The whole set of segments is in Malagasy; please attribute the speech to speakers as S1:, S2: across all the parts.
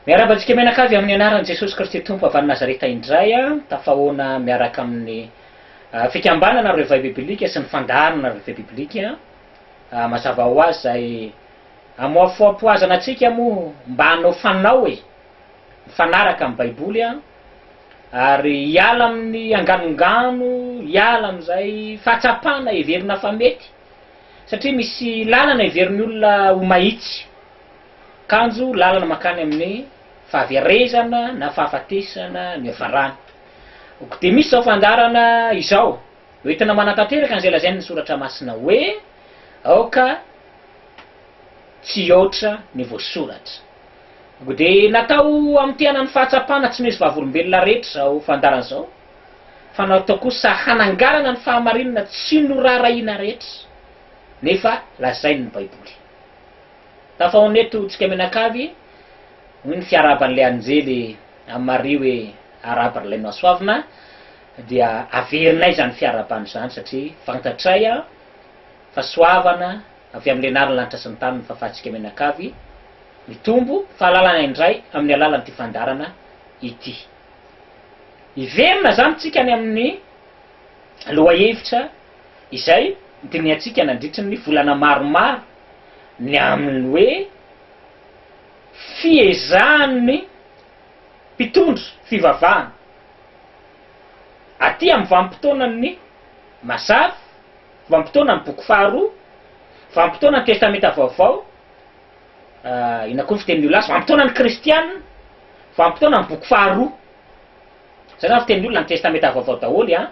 S1: Miarabantsika menakavy amin'ny anaran'i Jesosy Kristy Tompo avy any Nazareta indray tafahoana miaraka amin'ny fikambanana revay biblika sy ny fandaharana revay biblika mazava ho azy zay amoafoapoazana antsika moa mba hanao fanao mifanaraka amin'ny baiboly ary hiala amin'ny anganongano, hiala amin'izay fahatsapana heverina fa mety satria misy lalana heverin'ny olona ho mahitsy kanjo lalana makany amin'ny fahaverezana na fahafatesana ny hafarana. De misy zao fandarana izao hoe tena manatanteraka an'izay lazainy ny soratra masina hoe aoka tsy oatra ny voasoratra. De natao amtiana ny fahatsapana tsy misy vavolombelona rehetra zao fandarana zao fa natao kosa hananganana ny fahamarinana tsy noraraina rehetra nefa lazainy ny baiboly. Tafahoneto tsika menakavy hoy ny fiaraban'ilay anjely amin'ny mari hoe araba ralainao asoavina dia averinay zany fiarabany zany satria fantatray fa soavana avy amin'ny lenariny lanitra sy ny tany ny fahafahantsika menakavy mitombo fahalalana indray amin'ny alalan'ity fandarana ity. Iverina zany tsika ny amin'ny loha hevitra izay diniantsika nandritry ny volana maromaro ny amin'ny hoe fiezahan'ny mpitondra fivavahana aty amin'ny vanim-potoanany Mazava, vanim-potoanany boky faharoa, vanim-potoanany testameta vaovao, ina koa ny fitenin'ny olona vanim-potoanany kristianina, vanim-potoanany boky faharoa. Zay zany fitenin'ny olona ny testameta vaovao daholo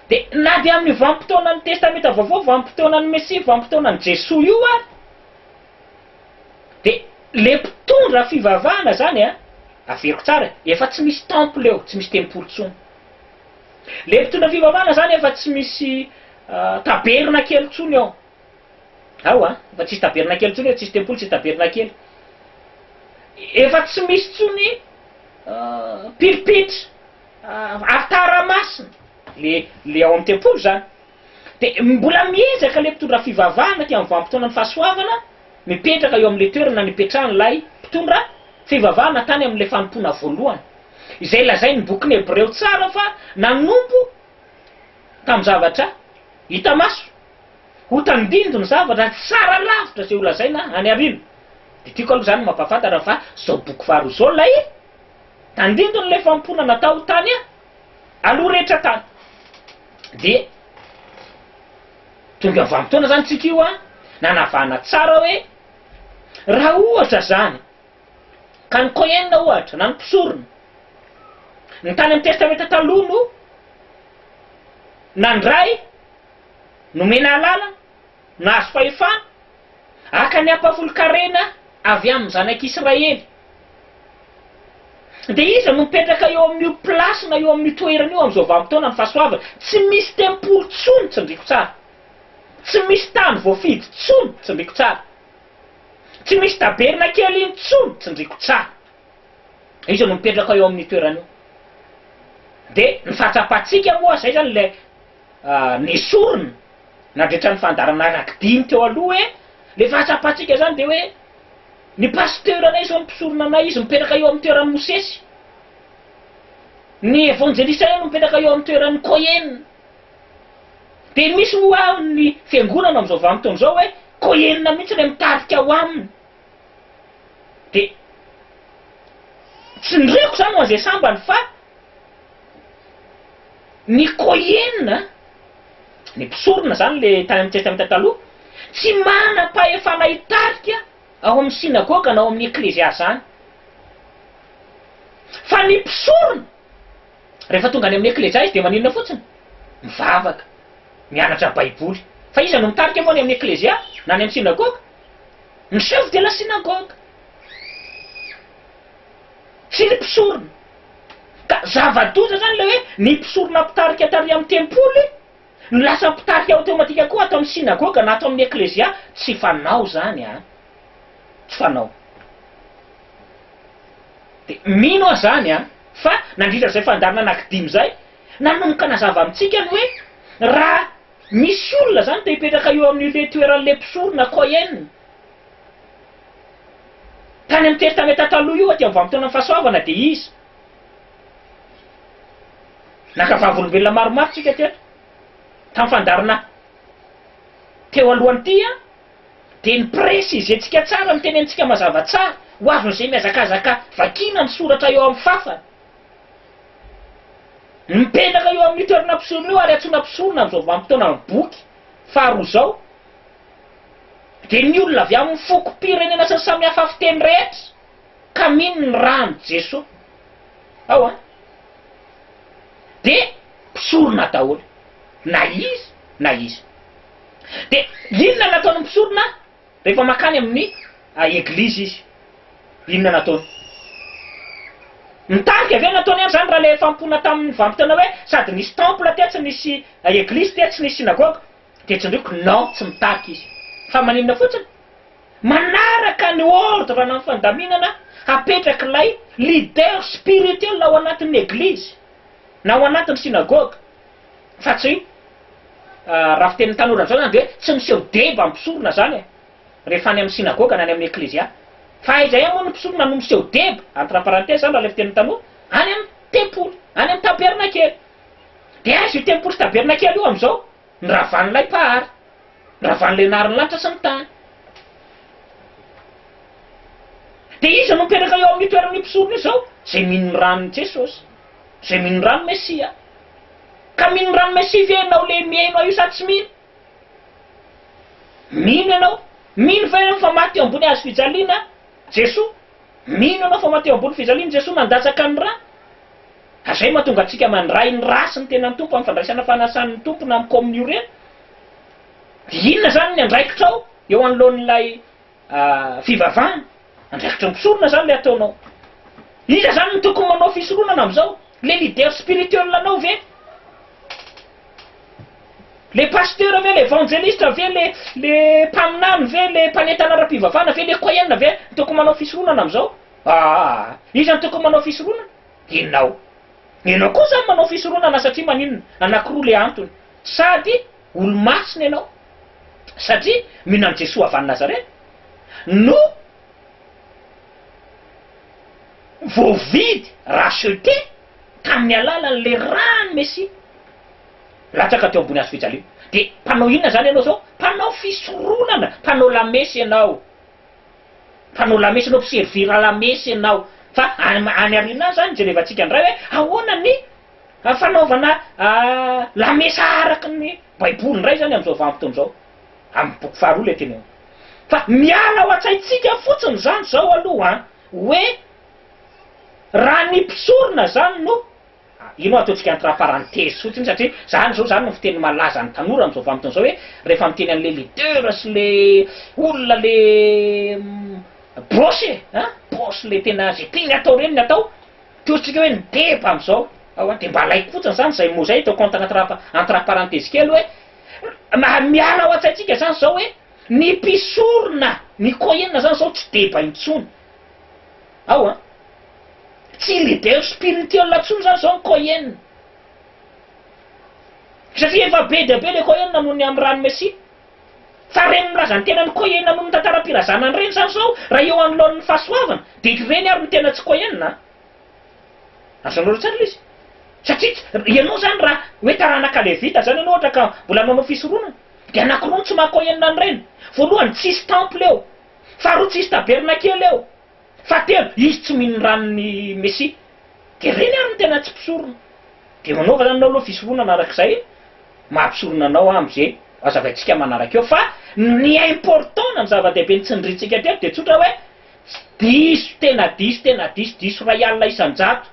S1: de na de amin'ny vanim-potoanany testameta vaovao, vanim-potoanany Mesia, vanim-potoanany Jesoa io de le mpitondra fivavahana zany averiko tsara efa tsy misy temple eo, tsy misy tempolo tsony. Le mpitondra fivavahana zany efa tsy misy taberna kely tsony eo. Efa tsisy taberna kely tsony eo, tsisy tempolo, tsisy taberna kely. Efa tsy misy tsony pilipitra altara masina le ao amin'ny tempolo zany. De mbola miezaka le mpitondra fivavahana ty amin'ny vanim-potoanany fahasoavana mipetraka eo amin'le toerana nipetrahany lay mpitondra fivavahana tany amin'le fanompona voalohany. Izay lazay ny bokin'ny Hebreo tsara fa nanombo tamin'ny zavatra hita maso, ho tandindo ny zavatra tsara lavitra zay ho lazaina any arino. De tiako aloha zany mampafantatra fa zao boky faharoa zao lay tandindo n'le fampona natao tany aloha rehetra tany. De tonga vanim-potoana zany tsika io nanavahana tsara hoe raha ohatra zany ka ny kohenina ohatra na ny mpisorona ny tany amin'ny testameta taloha no nandray nomena alala nahazo fahefana aka ny ampavolo-karena avy amin'ny zanak'Israely. De iza no mipetraka eo amin'io plasina eo amin'ny toerana io amin'izao vanim-potoana ny fahasoavana tsy misy tempolo tsony tsindriko tsara, tsy misy tany voafidy tsony tsindriko tsara, tsy misy taberna kely iny tsony tsindriko tsara. Iza no mipetraka eo amin'ny toerana io. De ny fahatsapantsika moa zay zany le nesorina nandritra ny fandarana anankidimy teo aloha le fahatsapantsika zany de hoe ny pasteur anay zao mpisorona anay izy mipetraka eo amin'ny toeran'ny Mosesy, ny evangelista no mipetraka eo amin'ny toeran'ny Kohenina. De misy moa ny fiangonana amin'izao vanim-potoana zao hoe Kohenina mihitsy le mitarika ao aminy. De tsy ndreko zany ho an'izay sambany fa ny Kohenina, ny mpisorona zany le tany amin'ny testameta taloha tsy manam-pahefana hitarika ao amin'ny sinagoga na ao amin'ny eklezia zany. Fa ny mpisorona rehefa tonga any amin'ny eklezia izy de maninona fotsiny? Mivavaka, mianatra baiboly. Fa iza no mitarika moa any amin'ny eklezia na any amin'ny sinagoga? Ny chef de la synagogue sy ny mpisorona. Ka zava-doza zany le hoe ny mpisorona mpitarika tary amin'ny tempoly no lasa mpitarika automatika koa atao amin'ny sinagoga na atao amin'ny eklezia. Tsy fanao zany tsy fanao. De mino aho zany fa nandritra zay fandarana anankidimy zay nanomboka nazava amitsika ny hoe raha misy olona zany te hipetraka eo amin'ile toeran'le mpisorona Kohenina Tany amin'ny testamenta taloha io aty amin'ny vanim-potoana ny fahasoavana dia izy nakavavolombelona maromaro tsika teto tamin'ny fandarina teo alohany ty a, dia ny préciser-tsika tsara ny tenentsika mazava tsara ho azon'izay miazakazaka vakina ny soratra eo amin'ny fafana mipetraka eo amin'ny toerana mpisorona io ary antsoina mpisorona amin'izao vanim-potoana ny boky faharoa zao dia ny olona avy amin'ny foko-pirenena sy ny samihafa fiteny rehetra ka mino ny rano Jesosy ao a dia mpisorona daholo na izy dia inona nataony mpisorona rehefa makany amin'ny eglizy izy inona nataony nitarika avy eo nataony any zany raha le fampona tamin'ny vanim-potoana hoe sady nisy temple ty tsy nisy eglizy ty tsy nisy synagogue dia tsindriko non tsy mitariky izy fa maninona fotsiny manaraka ny ordre na ny fandaminana hapetraka ilay leader spirituel ao anatin'ny eglizy na ao anatin'ny synagogue fa tsy raha fiten'ny tanora am'izao zany de hoe tsy miseho deba mpisorona zany rehefa any amin'ny synagogue na any amin'ny eklezia fa aiza ihany moa ny mpisorona no miseho deba entre parenthèse zany raha le fiten'ny tanora any amin'ny tempoly any amin'ny tabernakely de azy io tempoly sy tabernakely io am'izao niravan'ilay pahary niravan'le narin'ny lanitra sy ny tany de izy no mipetraka eo amin'ny toeran'ny mpisorona io zao zay mino ranony Jesosy zay mino rano Mesia ka mino rano Mesia ve ianao le miainao io sa tsy mino ianao mino fa ianao fa maty eo ambony azy fijaliana Jesosy mino ianao fa maty eo ambony fijaliana Jesosy mandatsaka ny rano azay mahatonga antsika mandray ny rasy ny tenan'ny tompo amin'ny fandraisana fanasan'ny tompo na amin'ny communio reny inona zany ny andraikitra ao eo anoloan'ilay fivavahana andraikitra ny mpisorona zany le ataonao iza zany ny tokony manao fisoronana am'izao le leader spirituel anao ve le pasteur ve le évangéliste ve le mpaminany ve le mpanentana ara-pivavahana ve le koyenina ve ny tokony manao fisoronana am'izao iza ny tokony manao fisoronana ianao koa zany manao fisoronana satria maninona anakiroa le antony sady olo-masina ianao satria mihinany Jesosy avy any Nazareta no voavidy racheté tamin'ny alalan'le rano Mesia latsaka teo ambony azy fijaliana de mpanao inona zany ianao zao mpanao fisoronana mpanao lamesy ianao mpiservira lamesy ianao fa any arina zany jerevantsika ndray hoe ahoana ny fanaovana lamesa araky ny baiboly ndray zany am'izao vanim-potoana zao amin'ny boky faharoa le teny fa miala ao an-tsaitsika fotsiny zany zao aloha hoe raha ny mpisorona zany no ino ataontsika entre parenthèse fotsiny satria zany zao zany no fiteny malaza ny tanora am'izao vanim-potoana zao hoe rehefa miteny an'le leader sy le olona le bosy bosy le tena zay teny atao reny ny atao totsika hoe ny deba am'izao de mba alaiko fotsiny zany zay moa zay tao compte entre parenthèse kely hoe miala ao an-tsaitsika zany zao hoe ny mpisorona ny koyenina zany zao tsy deba intsony tsy leader spirituel atsony zany zao ny koyenina satria efa be dia be le koyenina noho ny amin'ny rano Mesia fa reny milaza ny tena ny koyenina noho ny tantaram-pirazanany reny zany zao raha eo anoloan'ny fahasoavana de reny ary ny tena tsy koyenina azonareo tsara izy satria ianao zany raha hoe taranaka levita zany ianao ohatra ka mbola nanao fisoronana de anakiroa tsy maha-koyenina any reny voalohany tsisy temple eo faharoa tsisy tabernakely eo fatelo izy tsy mino ranony Mesia de reny ary ny tena tsy mpisorona de manaova zany anao aloha fisoronana arak'izay mampisorona anao am'izay azavaintsika manaraka eo fa ny important na ny zava-dehibe ny tsindritsika teto de tsotra hoe diso ray alina isan-jato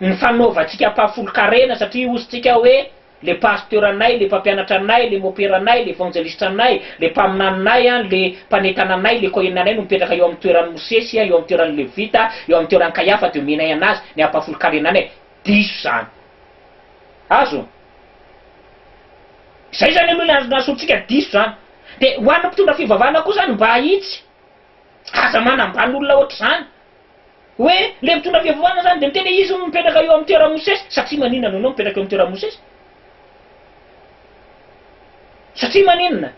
S1: ny fanaovantsika mpahafolo-karena satria ozintsika hoe le pasteur anay le mpampianatra anay le mopera anay le évangéliste anay le mpaminanay le mpanentana anay le koyenina anay no mipetraka eo amin'ny toeran'ny Mosesy eo amin'ny toeran'ny Levita eo amin'ny toeran'ny Kayafa de omenay anazy ny ampahafolo-karena anay diso zany azo zay zany aloha nasotsika diso zany de ho an'ny mpitondra fivavahana koa zany mba ahitsy aza manambany olona ohatr' zany hoe le mitondra fivavahana zany de miteny izy no mipetraka eo amin'ny toeran'ny Mosesy satria maninona anao mipetraka eo amin'ny toeran'ny Mosesy satria maninona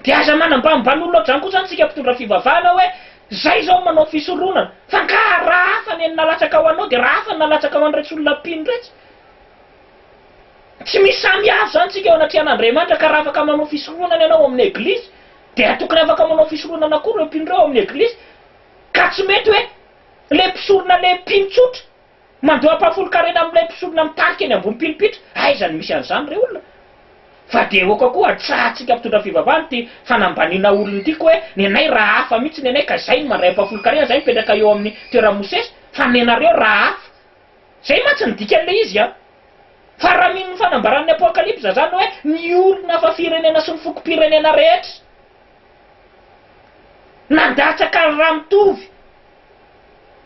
S1: dia aza manambanimbany olona zany koa zany tsika mpitondra fivavahana hoe zay zao manao fisoronana fa nga raha hafa ny nalatsaka ho anao dia raha hafa nalatsaka ho an'iretsy olona mpino retsy tsy misy samy hafa zany tsika eo anatrian'Andriamanitra ka raha afaka manao fisoronana ianao amin'ny eglizy dia tokony afaka manao fisoronana koa ireo mpino ireo amin'ny eglizy ka tsy mety hoe le mpisorona le mpino tsotra mandoa mpahafolo-karena amin'ilay mpisorona mitarika eny ambony mpinopitra aizany misy an'izany re olona fa dia oka koa tsahatsika mpitondra fivavahana ty fanambaniana olona tiako hoe ny anay raha hafa mihitsy ny anay ka zay ny mandray mpahafolo-karena zay mipetraka eo amin'ny toera-mosesy fa ny anareo raha hafa zay matsy ny dika an'ilay izy a fa raha mino fanambaran'ny apokalipsa zany hoe ny olona fa firenena sy ny fokom-pirenena rehetra nandatsaka raha mitovy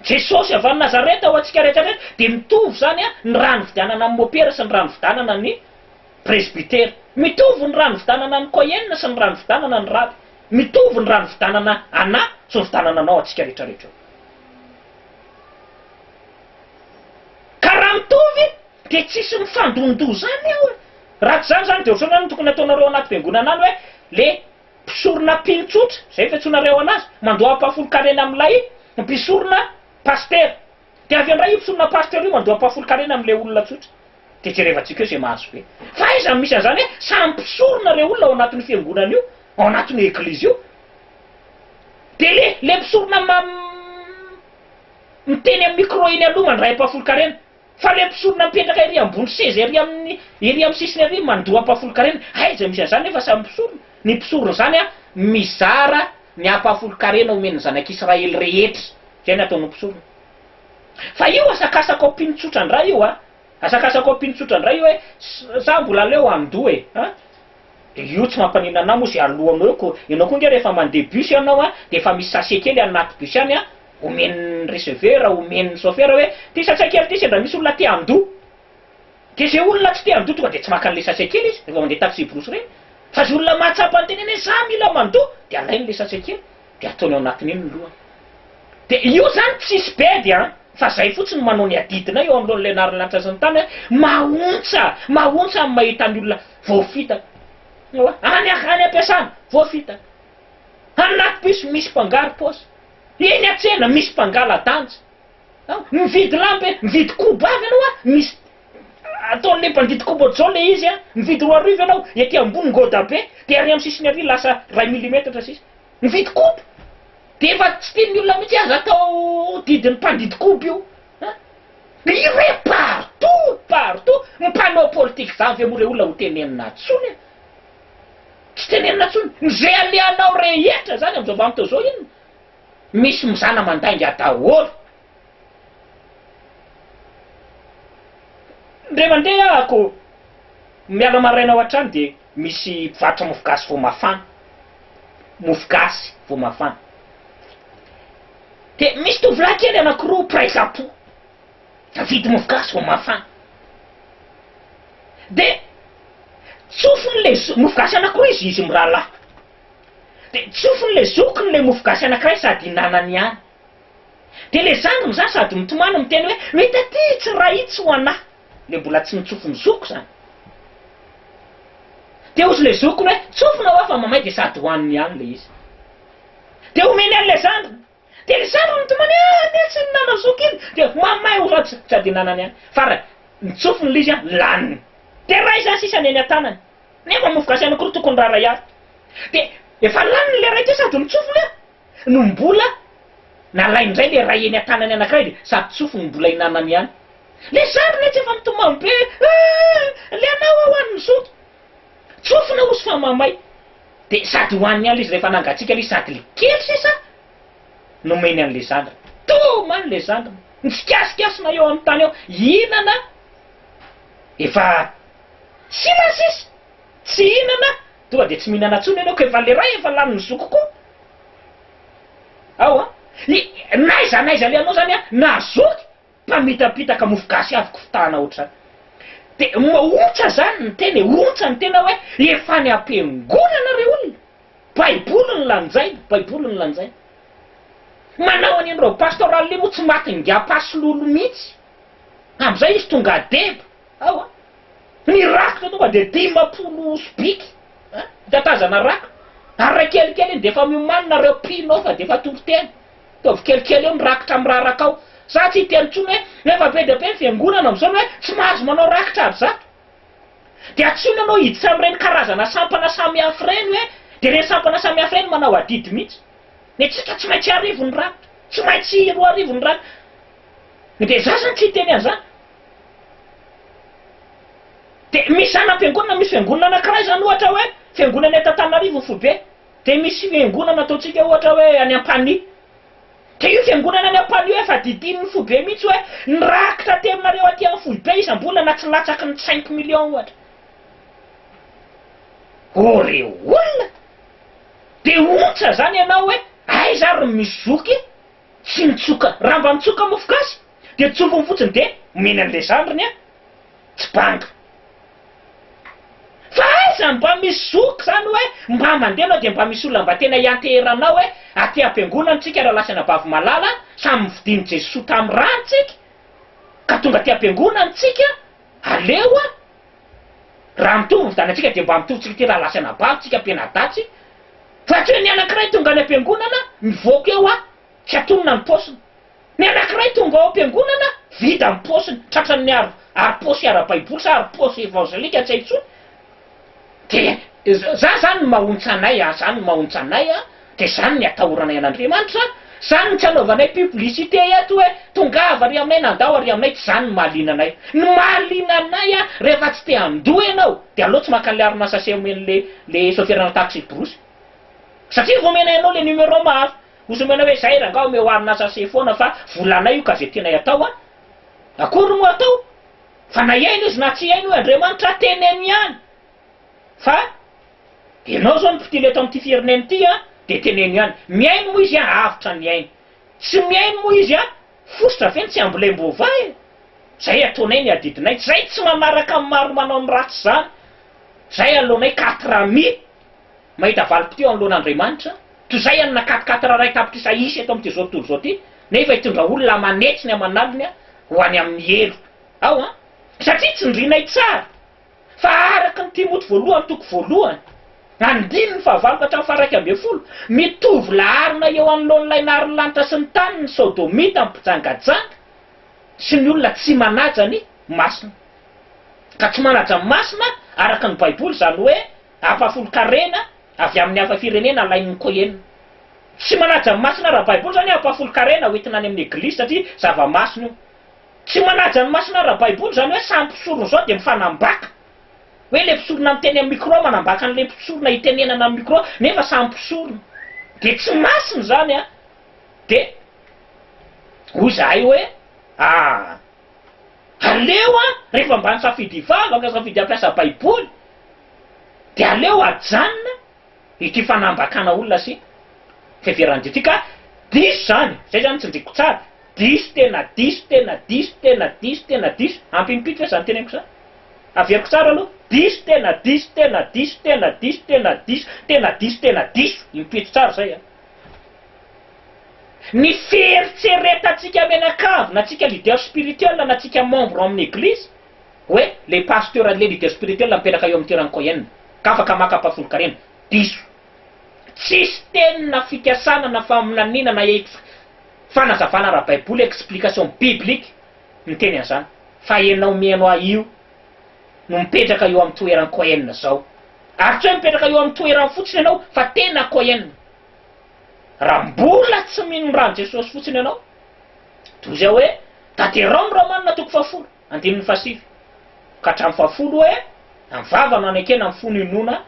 S1: Jesosy avy any Nazareta ho antsika rehetrarehetra dia mitovy zany a ny rano vidianana amin'ny mopera sy ny rano vidanana ny presbytera mitovy ny rano vidanana ny koyenina sy ny rano vidanana ny raby mitovy ny rano vidanana ana sy ny vidanana anao antsika rehetrarehetra ka raha mitovy dia tsisy mifandondoa zany ao raha tsy zany zany dia ohatrany no tokony ataonareo anaty fiangonana any hoe le mpisorona mpinotsotra zay fiantsonareo anazy mandoa mpahafolo-karena amin'ilay mpisorona paster dia avy andray io mpisorona paster io mandoa mpahafolo-karena amin'ilay olona tsotra dia jerevantsika eo izay mahazo be fa aizany misy an'izany hoe samy mpisorona re olona ao anatin'ny fiangonana io ao anatin'ny eglizy io dia le mpisorona miteny amin'ny micro iny aloha mandray mpahafolo-karena fa le mpisorona mipetraka ery ambony seza ery amin'ny sisiny ery mandoa mpahafolo-karena aiza misy an'izany nefa samy mpisorona ny mpisorona zany a mizara ny ampahafolo-karena omeny zanak'Israely rehetra zay ny ataon'ny mpisorona fa io asakasaka ao mpinotsotra ndray io a asakasaka ao mpinotsotra ndray io hoe za mbola leo andoa dia io tsy mampanina anao moa zay alohanao eo ko ianao koa nge rehefa mandeha bus ianao a dia efa misy sase kely anaty bus any a omen'ny receveur omen'ny chauffeur hoe ty sase kely ty sendra misy olona ty andoa dia zay olona tsy ty andoa tonga dia tsy maka an'le sase kely izy rehefa mandeha taxi brosy reny fa zy olona mahatsapa ny teneny hoe za mila mandoa dia alainy le sase kely dia ataony ao anatiny iny ny lohany dia io zany tsisy bedy a fa zay fotsiny manao ny adidina eo amin'lohan'ny lenarin'lanitra sy ny tany hoe mahontsa amin'ny mahita ny olona voafitaka any ampiasana voafitaka anaty bus misy mpangary paosy eny atsena misy mpangala danja mividy lampe mividy kobo avy ianao a misy ataon'le mpandidy kobo zao le izy a mividy 2 arivo ianao ety ambony ngoda be dia ary amin'ny sisiny ary lasa 1 milimetatra sisa mividy kobo dia efa tsy tian'ny olona mihitsy aza atao didiny mpandidy kobo io ire partout mpanao politika zany ve moa re olona ho tenenina tsony tsy tenenina tsony zay alehanao rehetra zany amin'izao vamitao zao iny misy mizana mandainga daholo ndre mandeha ako miala maraina ao an-trano dia misy mpivarotra mofogasy vao mafana mofogasy vao mafana dia misy tovolahy kely anankiroa praisa-po vidy mofogasy vao mafana dia tsofon'le mofogasy anankiroa izy mirahalahy dia tsofon'le zokin'le mofogasy anankiray sady inanany ihany dia le zandriny zany sady mitomany miteny hoe mety aty tsy raha itsy ho anahy le mbola tsy nitsofony zoko zany dia ozy le zokony hoe tsofona ho afa mamay dia sady hoaniny ihany le izy dia omeny an'le zandriny dia le zandriny mitomany tsy ninana zoko iny dia mamay ho sady inanany ihany fa raha nitsofony le izy a laniny dia raha izany sisa ny eny an-tanany nefa mofogasy anankiroa tokony raha ihany dia efa laniny le ray ty sady nitsofony a no mbola nalaindray le ray eny an-tanany anankiray dia sady tsofony mbola inanany ihany le zandriny tsy efa mitomany be le anao ao an'ny zoky tsofona ozy fa mamay dia sady hoaniny ihany le izy rehefa nangatsika le izy sady le kely sisa nomeny an'le zandriny tomany le zandriny nitsikasikasyna eo amin'ny tany eo inana efa sy masisy tsy inana tonga dia tsy mihinana tsony ianao ka efa le ray efa laniny zoko koa ao a naiza le anao zany a nazoky mpamitapitaka mofogasy avy fitahana ohatrany dia ontsa zany ny teny ontsa ny tena hoe efa ny ampiangonana re olona baiboly ny lanjaina manao an'in'ireo pastoraly moa tsy maty ngapasylolo mihitsy am'izay izy tonga adeba ao a ny rakotra tonga dia 10 sobiky tatazana rakotra Ary kelikely iny defa miomanina reo pinao fa defa toritena. Tovy kelikely eo mirakitra amin'ny raha rakao. Sa tsy teny tsony hoe rehefa be dia be ny fiangonana amin'izao hoe tsy mahazo manao rakitra ary zato. Dia atsony anao hiditra amin'ireny karazana sampana samihafa ireny hoe dia ireny sampana samihafa ireny manao adidy mihitsy. Ny antsika tsy maintsy arivo ny rakitra, tsy maintsy 2 arivo ny rakitra. Dia za zany tsy teny an'izany. Dia misy zanam-piangonana, misy fiangonana anankiray zany ohatra hoe fiangonana eto Antananarivo Foibe. Dia misy fiangonana ataontsika ohatra hoe any Ampani. Dia io fiangonana any Ampani hoe efa didin'ny Foibe mihitsy hoe ny rakitra teninareo aty amin'ny Foibe isam-bolana tsy latsaky ny 5 millions ohatra. Reo olona dia ontsa zany ianao hoe aiza ry mizoky tsy mitsoka. Raha mba mitsoka mofogasy dia tsofony fotsiny dia mena an'ilay zandriny a tsy banga. Fa aiza mba mizoky zany hoe mba mandeha anao dia mba misy olona mba tena hianteheranao hoe aty am-piangonantsika raha lasana bavy malala samy vidiany Jesoa tamin'ny rantsika ka tonga aty am-piangonantsika aleo a. Raha mitovy vidanantsika dia mba mitovy tsika ty raha lasana bavy tsika mpianadatsy. Fa tsy hoe ny anankiray tonga any am-piangonana mivoaka eo a tsy atonona ny paosiny. Ny anankiray tonga ao am-piangonana vida ny paosiny tratran'ny ary-paosy ara-baiboly sa ary-paosy evangelika tsy haintsony. Dia za zany mahontsa anay a, zany mahontsa anay a, dia zany ny atahoranay an'Andriamanitra, zany tsy anaovanay publicité eto hoe tongava ary aminay nandao ary aminay, tsy zany ny mahaliana anay. Ny mahaliana anay a rehefa tsy te handoa ianao dia aleo tsy maka an'le arina-sase omen'le chauffeur-na taxi brosy. Satria vomenay anao le numéro maro. Osomena hoe zay rangao omeo arina-sase foana fa volanay io ka zay tianay atao a. Akory mo atao? Fa na iaino izy na tsy iaino hoe Andriamanitra teneny ihany. Fa ianao zao ny mpitily eto amin'ity firenena ity a dia teneny ihany. Miaino moa izy a avitra ny ainy. Tsy miaino moa izy a fositra ve tsy ambolembo-vai. Zay ataonay ny adidinay. Zay tsy manaraka amin'ny maro manao ny ratsy zany. Zay alohanay 4 mahita valim-poteo anoloan'Andriamanitra. Toy izay anona 4 ray tapitra Isaisy eto amin'ity zao tontolo zao ty. Nefa hitondra olona manetsiny aman'aliny a ho any amin'ny elo. Ao a. Satria tsy ndrinay tsara. Fa araka ny Timoty voalohany toko voalohany 9:9-11 mitovy laharina eo anoloan'ilay naharin-lanitra sy ny tany ny Sodomita mipijangajanga sy ny olona tsy manaja ny masina. Ka tsy manaja ny masina araka ny baiboly zany hoe ampafolo-karena avy amin'ny hafa firenena alain'ny kohenina. Tsy manaja ny masina raha baiboly zany ampafolo-karena hoentina any amin'ny eglise satria zava-masina io. Tsy manaja ny masina raha baiboly zany hoe samy mpisorona zao dia mifanambaka. Hoe le mpisorona miteny amin'ny micro manambaka an'le mpisorona hitenenana amin'ny micro nefa samy mpisorona. Dia tsy masina zany a. Dia hoy zahay hoe aleo a rehefa mba nisafidy hivavaka safidy hampiasa baiboly dia aleo ajanona ity fanambakana olona sy fiheveran'ity ity ka diso zany. Zay zany tsy ndriko tsara. Diso tena diso tena diso tena diso tena diso. Ampimpito hoe zany teneniko zany. Averiko tsara aloha. Diso tena diso tena diso tena diso tena diso tena diso tena diso. Impito tsara zay a. Ny fieritseretantsika menakavy na tsika leader spirituel na tsika membre amin'ny église hoe le pasteur le leader spirituel mipetraka eo amin'ny toeran'ny kohenina ka afaka maka ampafolo-karena. Diso. Tsisy tenina fikasana na faminaniana na fanazavana raha baiboly explication biblique miteny an'izany. Fa ianao miaino io no mipetraka eo amin'ny toeran'ny kohenina zao. Ary tsy hoe mipetraka eo amin'ny toerany fotsiny ianao fa tena kohenina. Raha mbola tsy mino rano Jesosy fotsiny ianao toy izay hoe Taterao Romanina toko 10 andininy 7 ka hatramin'ny 10 hoe amin'ny vava no anekena amin'ny fony inona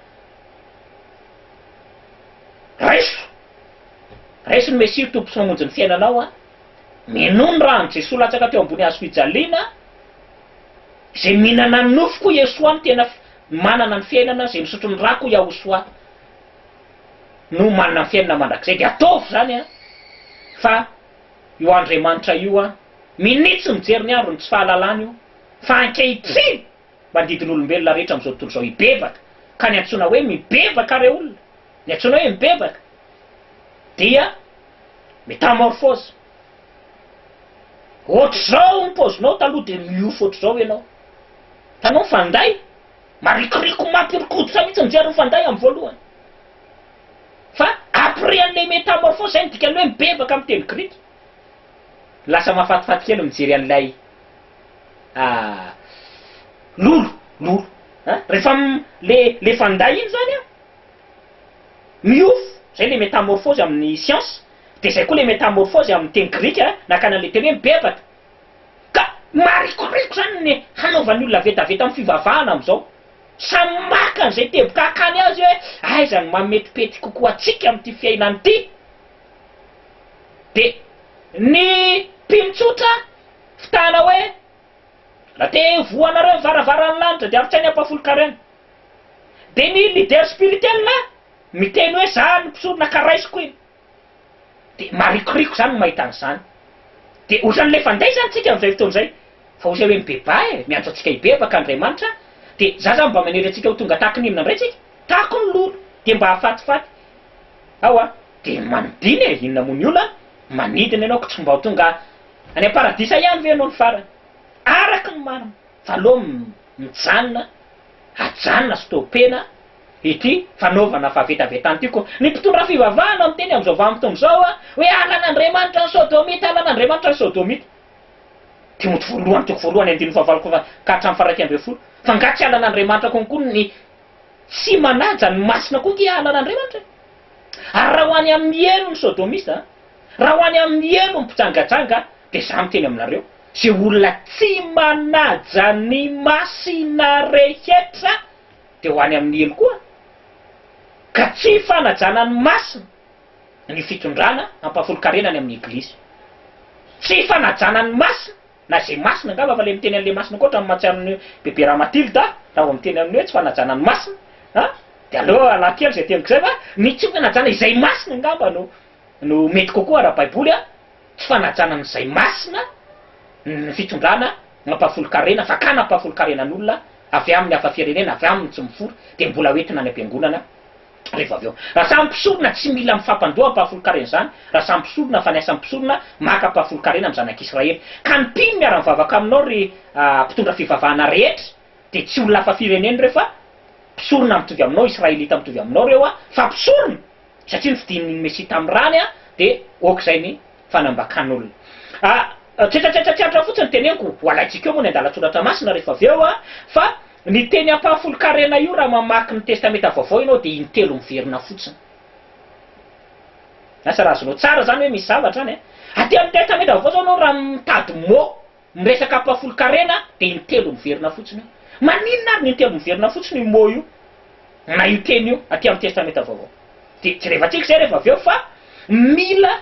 S1: raiso ny Mesia tompo sy mamonjy ny fiainanao a. Mino ny rano Jesosy latsaka teo ambony hazo fijaliana izay mihinana ny nofo koa Iesoa tena manana ny fiainana izay misotro ny rako Iahosoa no manana ny fiainana mandrakizay. Dia ataovy zany a fa io Andriamanitra io a minitsy mijery ny andro ny tsy fahalalana io fa ankehitriny mandidiny olombelona rehetra amin'izao tontolo izao hibebaka ka ny antsoina hoe mibebaka reo olona. Ny antsoina hoe mibebaka dia métamorphose. Ohatr'izao ny paozinao taloha dia miofo ohatr'izao ianao. Tanao fanday marikiriko mampirikodotra mihitsy mijery ny fanday amin'ny voalohany. après an'le métamorphose zay dikany hoe mibebaka amin'ny teny grika lasa mahafatifaty kely mijery an'ilay lolo rehefa le fanday iny zany a miofo zay le métamorphose amin'ny science de zay koa le métamorphose amin'ny teny grika nakana an'le teny hoe mibebaka ka marikoriko zany ny hanaovan'ny olona vetaveta amin'ny fivavahana am'izao samy maka an'izay teboka akany azy hoe aiza ny mametipety kokoa atsika amin'ity fiainany ity de ny mpimotsotra fitana hoe raha te voanareo mivaravarany lanitra de avy tsainy ampafolo-karena de ny leader spirituel miteny hoe za ny mpisorona karaisiko iny de marikoriko zany mahita an'izany de ohatran'le fanday zany tsika am'izay fotoan'izay fa ozy hoe mibeba miantso atsika hibebaka Andriamanitra de za zany mba manery atsika ho tonga tahaka n'inona indray tsika tahako ny lolo de mba hafatifaty ao de manodiny inona moa ny olona manidina ianao ko tsy mba ho tonga any am-paradisa ihany ve ianao ny farany araky ny marina fa aloha mijanona ajanona stopena ity fanaovana fahavetavetany tyko ny mpitondra fivavahana miteny am'izao vanim-potoana zao hoe alan'Andriamanitra ny sodomita alan'Andriamanitra ny sodomita Timoty voalohany toko voalohany andiny fahavaloko ka hatramin'ny faraiky amby folo fa ngatsy alan'Andriamanitra konkoa ny tsy manaja ny masina koa kia alan'Andriamanitra ary raha ho any amin'ny elo ny sodomista raha ho any amin'ny elo ny mpijangajanga de za miteny aminareo zay olona tsy manaja ny masina rehetra de ho any amin'ny elo koa ka tsy fanajana ny masina ny fitondrana ampafolo-karenany amin'ny eglizy tsy fanajana ny masina na zay masina angamba fa le miteny an'le masina koa ohatrany mahatsiaro ny bebe Ramatilda raha vao miteny amin'ny hoe tsy fanajana ny masina de aloha alakely zay teniko zay fa ny tsy fanajana izay masina angamba no mety kokoa raha baiboly tsy fanajana n'izay masina ny fitondrana ampafolo-karena fa ka nampafolo-karenan'olona avy amin'ny hafa firenena avy amin'ny tsy mifory de mbola hoentina any am-piangonana rehefa avy eo raha samy mpisorona tsy mila mifampandoa ampahafolo-karena zany raha samy mpisorona fa ny asa mpisorona maka ampahafolo-karena amin'ny zanak'Israely ka ny mpino miara-mivavaka aminao ry mpitondra fivavahana rehetra de tsy olona hafa fireneny rehefa mpisorona mitovy aminao Israelita mitovy aminao reo fa mpisorona satria ny fidininy mesita amin'ny rany de ok'izay ny fanambakan'olona tsetratsetratsiatra fotsiny teneniko ho alaitsika eo moa ny andalatsoratra masina rehefa avy eo fa ny teny ampahafolo-karena io raha mamaky ny testameta vaovao ianao de intelo miverina fotsiny asa raha azonao tsara zany hoe misy zavatra zany aty amin'ny testameta vaovao zao anao raha mitady mo miresaka ampahafolo-karena de intelo miverina fotsiny maninona ary ny intelo miverina fotsiny io mo io na io teny io aty amin'ny testameta vaovao de tsy rehefatsika zay rehefa avy eo fa mila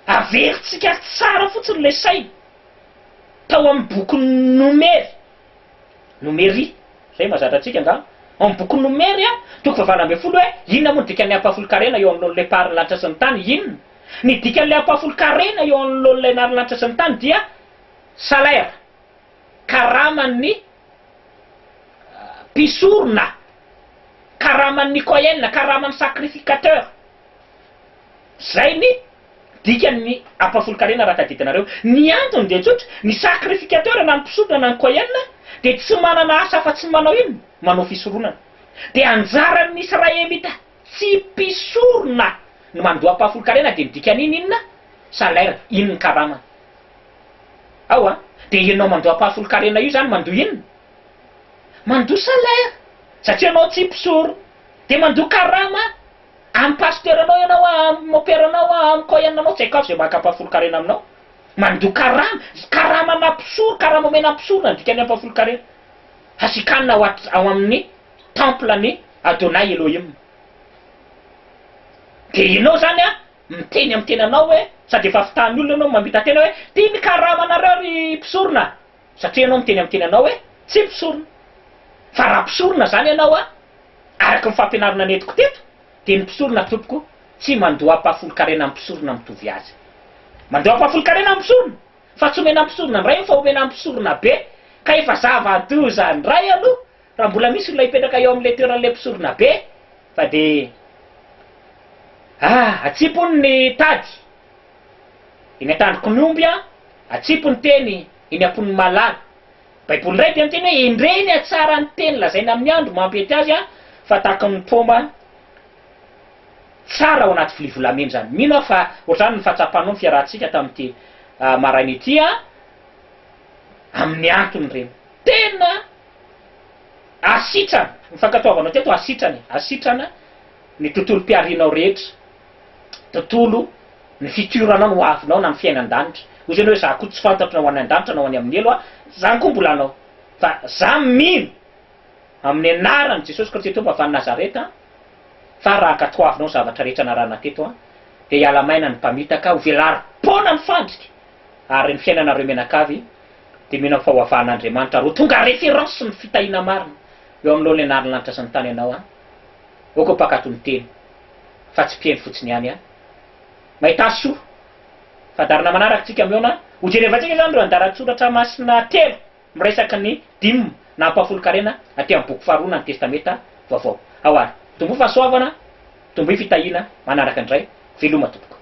S1: averitsika tsara fotsiny le saina tao amin'ny boky nomery zay mazatra atsika nga amin'ny boky nomery toko fahavalo amby folo hoe inona moa ny dikan'le ampahafolo-karena eo amin'olon'le parilanitra sy ny tany inona ny dikan'le ampahafolo-karena eo amin'olon'le narilanitra sy ny tany dia salaire karaman'ny mpisorona karaman'ny koyenne karaman'ny sacrificateur zay ny dikany ampahafolo-karena raha tadidinareo ny antony de tsotra ny sacrificateur na ny mpisorona na ny koyenne de tsy manana asa fa tsy manao ino manao fisoronana de anjaran'ny Israelita tsy mpisorona no mandoa ampahafolo-karena de midikany iny inona salaire iny ny karama ao de ianao mandoa ampahafolo-karena io zany mandoa inona mandoa salaire satria anao tsy mpisoro de mandoa karama amin'ny pasteur anao ianao amin'ny opéranao amin'ny koyenne anao tsy haiko avy zay maka ampahafolo-karena aminao mandoa karama na mpisoro karama omena mpisorona ny dikany ampahafolo-karena hasikanina ao amin'ny temple ny Adonai Elohim de ianao zany miteny amin'ny tenanao hoe sady efa fitahan'ny olona anao mamita tena hoe tia ny karamanareo ry mpisorona satria ianao miteny amin'ny tenanao hoe tsy mpisorona fa raha mpisorona zany ianao araky ny fampianarana netiko teto de ny mpisorona tompoko tsy mandoa ampahafolo-karena mpisorona mitovy azy mandoa ampahafolo-karena mpisorona fa tsy omena mpisorona ndray fa omena mpisorona be ka efa zava-doza ndray aloha raha mbola misy olona hipetraka eo amin'le toeran'le mpisorona be fa de atsipony ny tady iny atandroko ny omby atsipony teny iny ampony malala baiboly ray de miteny hoe indreny atsara ny teny lazaina amin'ny andro mampety azy fa tahaka ny poma tsara ao anaty vilia volamena zany. Mino aho fa ohatrany ny fahatsapanao ny fiarahantsika tamin'ity maraina ity amin'ny antony reny. Tena asitrana ny fankatoavanao teto, asitrana ny tontolo-piarinao rehetra, tontolo ny fitoranao no avinao na ny fiainan-danitra. Ozy ny hoe za koa tsy fantatro na ho any an-danitra na ho any amin'ny elo zany koa mbola anao. Fa za mino amin'ny anaran'i Jesosy Kristy Tompo avy any Nazareta fa raha katoavinao zavatra rehetra narana teto dia hiala maina ny mpamitaka, ho velara-pona ny fandrika, ary ny fiainanareo menakavy dia mino amin'ny fahoavan'Andriamanitra ro tonga référence ny fitahiana marina eo amin'olo ny anarin'ny lanitra sy ny tany ianao oko mpakato ny teny fa tsy mpihaino fotsiny ihany mahita soa fa darina manaraka tsika miona ho jerevantsika zany reo andaratsoratra masina telo miresaky ny dimy na ampahafolo-karena aty amin'ny boky faharoa na ny testameta vaovao. Ao ary tombo fahasoavana, tombo fitahiana manaraka indray veloma tompoko.